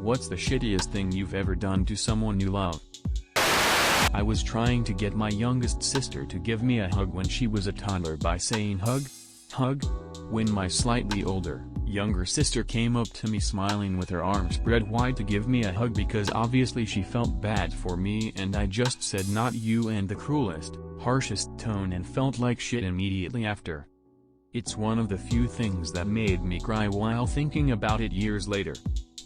What's the shittiest thing you've ever done to someone you love? I was trying to get my youngest sister to give me a hug when she was a toddler by saying hug, hug. When my slightly older, younger sister came up to me smiling with her arms spread wide to give me a hug because obviously she felt bad for me, and I just said not you in the cruelest, harshest tone and felt like shit immediately after. It's one of the few things that made me cry while thinking about it years later.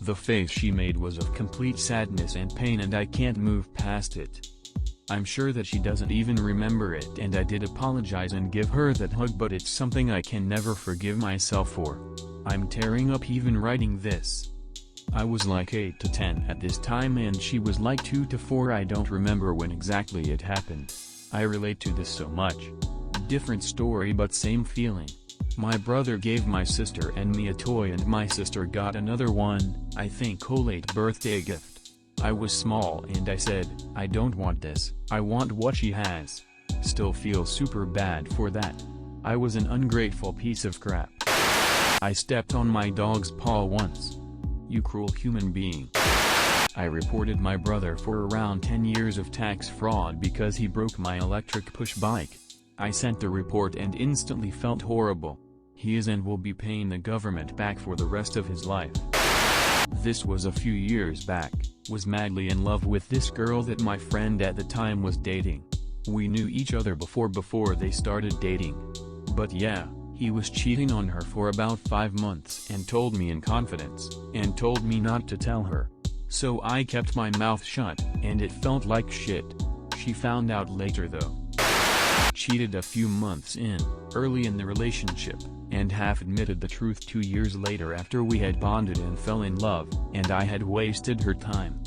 The face she made was of complete sadness and pain, and I can't move past it. I'm sure that she doesn't even remember it, and I did apologize and give her that hug, but it's something I can never forgive myself for. I'm tearing up even writing this. I was like 8 to 10 at this time and she was like 2 to 4. I don't remember when exactly it happened. I relate to this so much. Different story but same feeling. My brother gave my sister and me a toy and my sister got another one, I think a late birthday gift. I was small and I said, I don't want this, I want what she has. Still feel super bad for that. I was an ungrateful piece of crap. I stepped on my dog's paw once. You cruel human being. I reported my brother for around 10 years of tax fraud because he broke my electric push bike. I sent the report and instantly felt horrible. He is and will be paying the government back for the rest of his life. This was a few years back. Was madly in love with this girl that my friend at the time was dating. We knew each other before they started dating. But yeah, he was cheating on her for about 5 months and told me in confidence, and told me not to tell her. So I kept my mouth shut, and it felt like shit. She found out later though. Cheated a few months in, early in the relationship, and half admitted the truth 2 years later after we had bonded and fell in love, and I had wasted her time.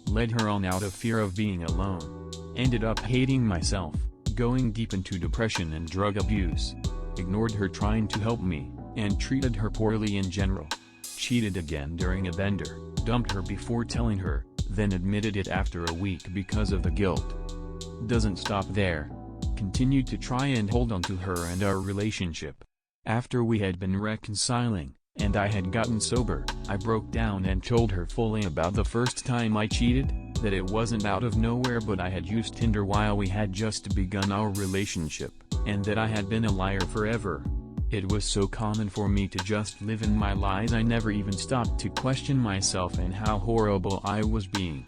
Led her on out of fear of being alone. Ended up hating myself, going deep into depression and drug abuse. Ignored her trying to help me, and treated her poorly in general. Cheated again during a bender, dumped her before telling her, then admitted it after a week because of the guilt. Doesn't stop there. Continued to try and hold on to her and our relationship. After we had been reconciling, and I had gotten sober, I broke down and told her fully about the first time I cheated, that it wasn't out of nowhere but I had used Tinder while we had just begun our relationship, and that I had been a liar forever. It was so common for me to just live in my lies I never even stopped to question myself and how horrible I was being.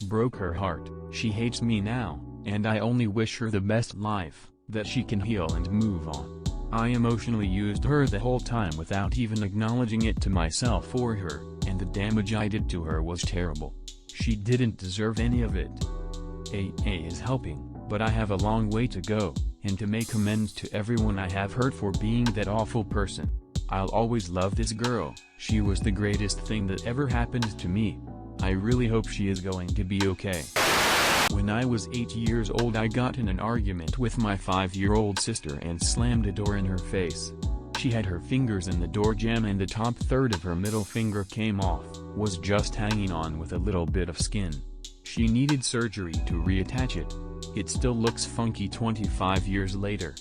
Broke her heart. She hates me now, and I only wish her the best life, that she can heal and move on. I emotionally used her the whole time without even acknowledging it to myself or her, and the damage I did to her was terrible. She didn't deserve any of it. AA is helping, but I have a long way to go, and to make amends to everyone I have hurt for being that awful person. I'll always love this girl. She was the greatest thing that ever happened to me. I really hope she is going to be okay. When I was 8 years old I got in an argument with my 5-year-old sister and slammed a door in her face. She had her fingers in the door jamb and the top third of her middle finger came off, was just hanging on with a little bit of skin. She needed surgery to reattach it. It still looks funky 25 years later.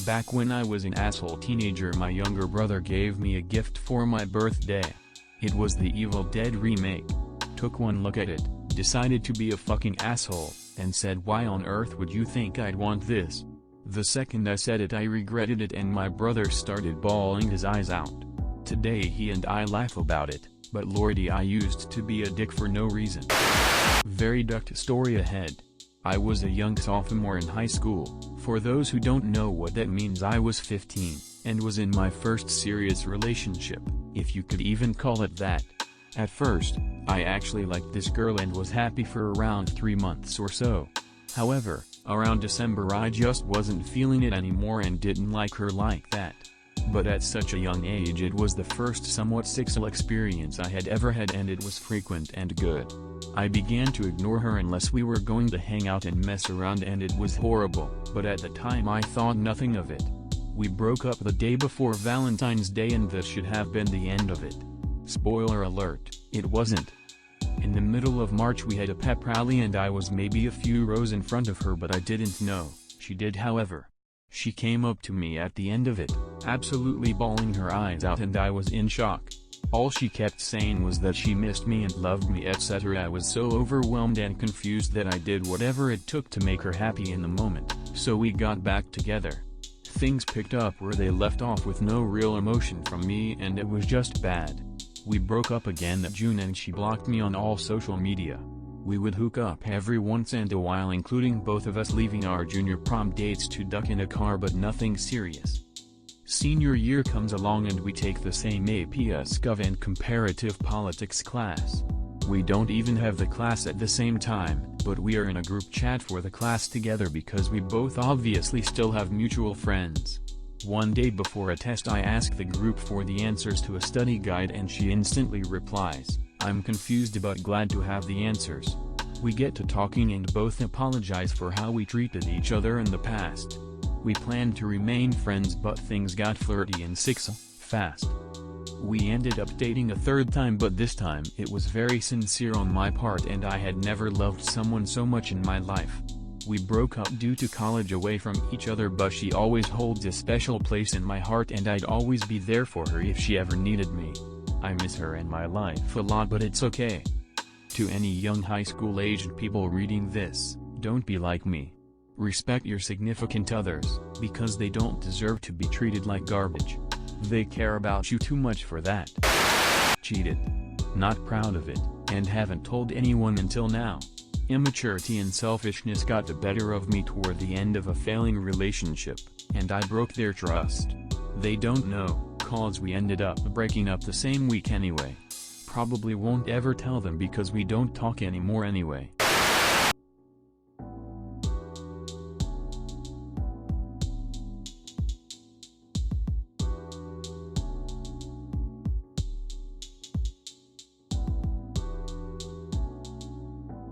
Back when I was an asshole teenager my younger brother gave me a gift for my birthday. It was the Evil Dead remake. Took one look at it, decided to be a fucking asshole, and said why on earth would you think I'd want this? The second I said it I regretted it and my brother started bawling his eyes out. Today he and I laugh about it, but lordy I used to be a dick for no reason. Very ducked story ahead. I was a young sophomore in high school. For those who don't know what that means I was 15, and was in my first serious relationship, if you could even call it that. At first, I actually liked this girl and was happy for around 3 months or so. However, around December I just wasn't feeling it anymore and didn't like her like that. But at such a young age it was the first somewhat sexual experience I had ever had and it was frequent and good. I began to ignore her unless we were going to hang out and mess around and it was horrible, but at the time I thought nothing of it. We broke up the day before Valentine's Day and this should have been the end of it. Spoiler alert, it wasn't. In the middle of March we had a pep rally and I was maybe a few rows in front of her but I didn't know, she did however. She came up to me at the end of it, absolutely bawling her eyes out and I was in shock. All she kept saying was that she missed me and loved me, etc. I was so overwhelmed and confused that I did whatever it took to make her happy in the moment, so we got back together. Things picked up where they left off with no real emotion from me, and it was just bad. We broke up again that June and she blocked me on all social media. We would hook up every once and a while, including both of us leaving our junior prom dates to duck in a car, but nothing serious. Senior year comes along and we take the same AP Scov and Comparative Politics class. We don't even have the class at the same time, but we are in a group chat for the class together because we both obviously still have mutual friends. One day before a test I ask the group for the answers to a study guide and she instantly replies, "I'm confused but glad to have the answers." We get to talking and both apologize for how we treated each other in the past. We planned to remain friends, but things got flirty and fast. We ended up dating a third time, but this time it was very sincere on my part and I had never loved someone so much in my life. We broke up due to college away from each other, but she always holds a special place in my heart and I'd always be there for her if she ever needed me. I miss her and my life a lot, but it's okay. To any young high school aged people reading this, don't be like me. Respect your significant others, because they don't deserve to be treated like garbage. They care about you too much for that. Cheated. Not proud of it, and haven't told anyone until now. Immaturity and selfishness got the better of me toward the end of a failing relationship, and I broke their trust. They don't know, cause we ended up breaking up the same week anyway. Probably won't ever tell them because we don't talk anymore anyway.